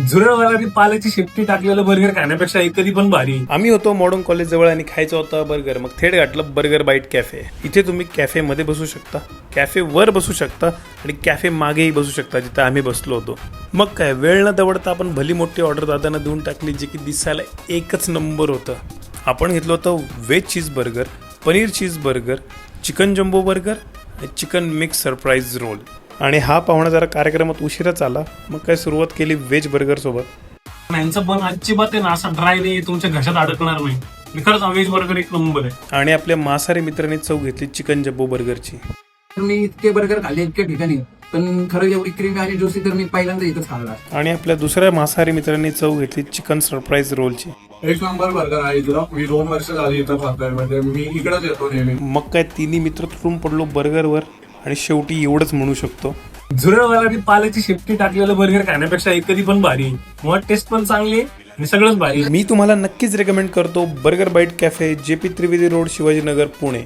झुरळवाला पाल्याची शेपटी टाकलेलं बर्गर खाण्यापेक्षा हे कधी पण भारी. आम्ही होतो मॉडर्न कॉलेज जवळ आणि खायचं होतं बर्गर. मग थेट गाठलं बर्गर बाईट कॅफे. इथे तुम्ही कॅफे मध्ये बसू शकता, कॅफे वर बसू शकता आणि कॅफे मागेही बसू शकता जिथं आम्ही बसलो होतो. मग काय वेळ न दवडता आपण भली मोठी ऑर्डर दादांना देऊन टाकली, जे की दिसायला एकच नंबर होतं. आपण घेतलं होतं व्हेज चीज बर्गर, पनीर चीज बर्गर, चिकन जम्बो बर्गर आणि चिकन मिक्स सरप्राईज रोल. आणि हा पाहुणा जरा कार्यक्रमात उशिराच आला. मग काय सुरुवात केली व्हेज बर्गर सोबत. यांचं पण अजिबात आहे ना असं ड्राय नाही, तुमच्या घशात अडकणार नाही. मी खरंच व्हेज बर्गर एक नंबर आहे. आणि आपल्या मांसाहारी मित्रांनी चव घेतली चिकन जम्बो बर्गरची. मी इतके बर्गर खाल्ले इतक्या ठिकाणी, पण खरं एवढी क्रीम आणि ज्युसी तर मी पहिल्यांदा इथंच खाल्ला. आणि आपल्या दुसऱ्या मांसाहारी मित्रांनी चव घेतली चिकन सरप्राईज रोलची. एक नंबर बर्गर आहे इथलं. मी 2 वर्ष झाली इथं खातोय, म्हणजे मी इकडेच येतो नेहमी. मग काय तिन्ही मित्र तुटून पडलो बर्गरवर. आणि शेवटी एवढंच म्हणू शकतो, झुरळवाला पाल्याची शेपटी टाकलेलं बर्गर खाण्यापेक्षा हे कधी पण भारी. मग टेस्ट पण चांगली आणि सगळंच भारी. मी तुम्हाला नक्कीच रेकमेंड करतो Burger Bite Cafe, JP Trivedi road, Shivajinagar, Pune.